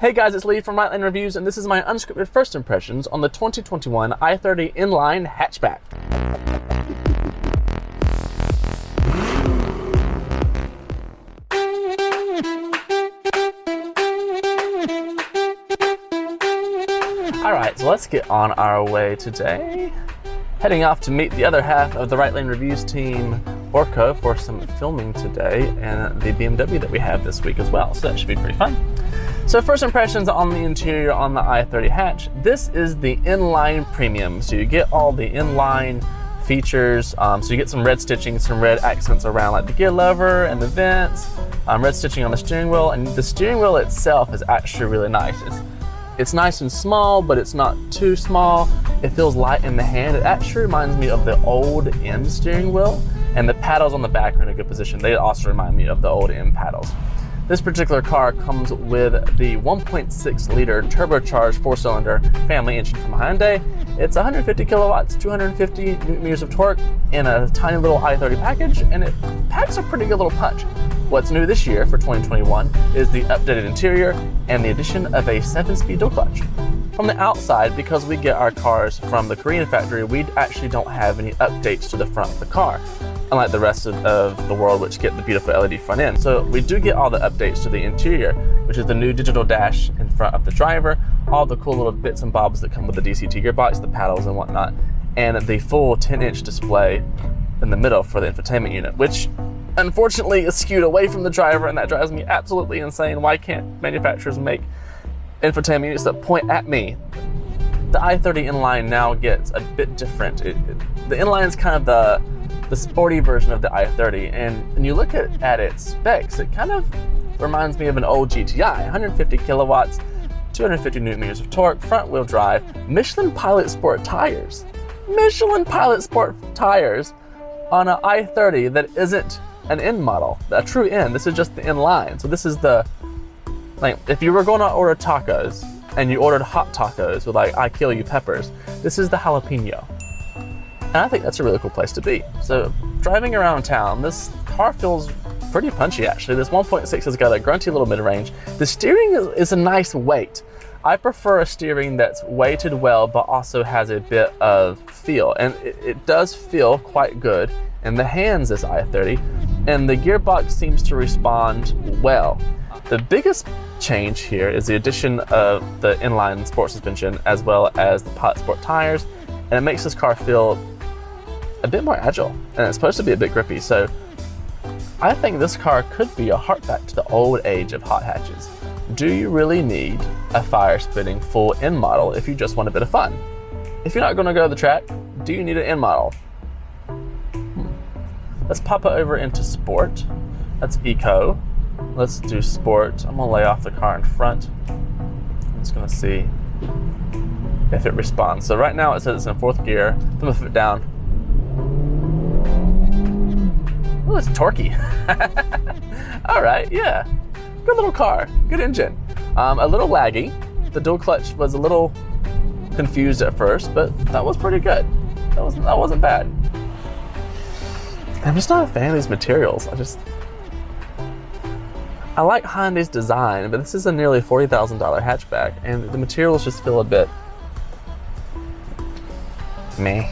Hey guys, it's Lee from RightLane Reviews, and this is my unscripted first impressions on the 2021 i30 inline hatchback. Alright, so let's get on our way today. Heading off to meet the other half of the RightLane Reviews team, Orco, for some filming today, and the BMW that we have this week as well, so that should be pretty fun. So first impressions on the interior on the i30 hatch. This is the inline premium, so you get all the inline features. So you get some red stitching, some red accents around like the gear lever and the vents, red stitching on the steering wheel, and the steering wheel itself is actually really nice. It's nice and small, but it's not too small. It feels light in the hand. It actually reminds me of the old M steering wheel, and the paddles on the back are in a good position. They also remind me of the old M paddles. This particular car comes with the 1.6 liter turbocharged 4-cylinder family engine from Hyundai. It's 150 kilowatts, 250 newton meters of torque in a tiny little i30 package, and it packs a pretty good little punch. What's new this year for 2021 is the updated interior and the addition of a 7-speed dual clutch. From the outside, because we get our cars from the Korean factory, we actually don't have any updates to the front of the car, unlike the rest of the world, which get the beautiful LED front end. So we do get all the updates to the interior, which is the new digital dash in front of the driver, all the cool little bits and bobs that come with the DCT gearbox, the paddles and whatnot, and the full 10-inch display in the middle for the infotainment unit, which unfortunately is skewed away from the driver, and that drives me absolutely insane. Why can't manufacturers make infotainment units that point at me? The i30 inline now gets a bit different. The inline is kind of the sporty version of the i30, and when you look at its specs, it kind of reminds me of an old GTI. 150 kilowatts, 250 newton meters of torque, front wheel drive, Michelin Pilot Sport tires. Michelin Pilot Sport tires on an i30 that isn't an N model, a true N. This is just the inline. So this is the, like, if you were going to order tacos and you ordered hot tacos with like I kill you peppers, this is the jalapeno. And I think that's a really cool place to be. So driving around town, this car feels pretty punchy actually. This 1.6 has got a grunty little mid-range. The steering is a nice weight. I prefer a steering that's weighted well, but also has a bit of feel. And it does feel quite good in the hands, this i30. And the gearbox seems to respond well. The biggest change here is the addition of the inline sport suspension as well as the Pilot Sport tires. And it makes this car feel a bit more agile, and it's supposed to be a bit grippy. So I think this car could be a heartback to the old age of hot hatches. Do you really need a fire-spitting full N model if you just want a bit of fun? If you're not going to go to the track, do you need an N model? Let's pop it over into sport. That's eco. Let's do sport. I'm gonna lay off the car in front. I'm just gonna see if it responds. So right now it says it's in 4th gear. Put my foot down. Oh, it's torquey. All right, yeah. Good little car, good engine. A little laggy. The dual clutch was a little confused at first, but that was pretty good. That wasn't bad. I'm just not a fan of these materials. I like Hyundai's design, but this is a nearly $40,000 hatchback, and the materials just feel a bit meh.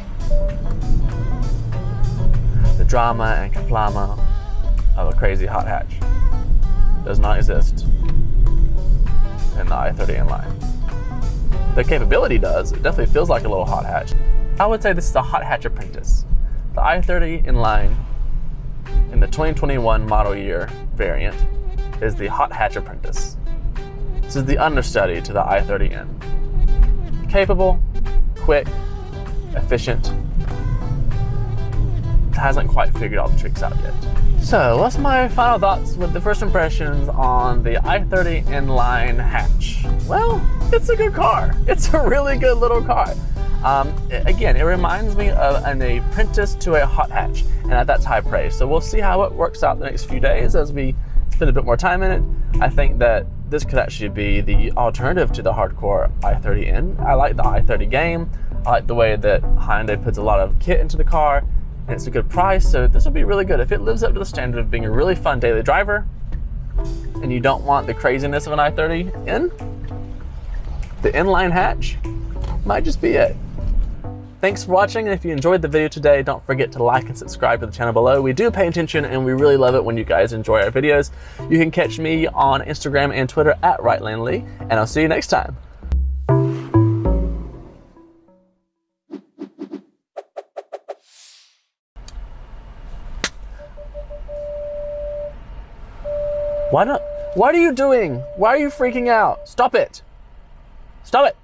The drama and kaflama of a crazy hot hatch does not exist in the i30 inline. The capability does. It definitely feels like a little hot hatch. I would say this is a hot hatch apprentice. The i30 inline in the 2021 model year variant is the hot hatch apprentice. This is the understudy to the i30N. Capable, quick, efficient. Hasn't quite figured all the tricks out yet. So what's my final thoughts with the first impressions on the i30 inline hatch? Well, it's a good car. It's a really good little car. Again, it reminds me of an apprentice to a hot hatch, and that's high praise. So we'll see how it works out the next few days as we spend a bit more time in it. I think that this could actually be the alternative to the hardcore i30N. I like the i30 game. I like the way that Hyundai puts a lot of kit into the car, and it's a good price, so this will be really good. If it lives up to the standard of being a really fun daily driver, and you don't want the craziness of an i30 in, the inline hatch might just be it. Thanks for watching, and if you enjoyed the video today, don't forget to like and subscribe to the channel below. We do pay attention, and we really love it when you guys enjoy our videos. You can catch me on Instagram and Twitter at RightLaneLee, and I'll see you next time. What are you doing? Why are you freaking out? Stop it. Stop it.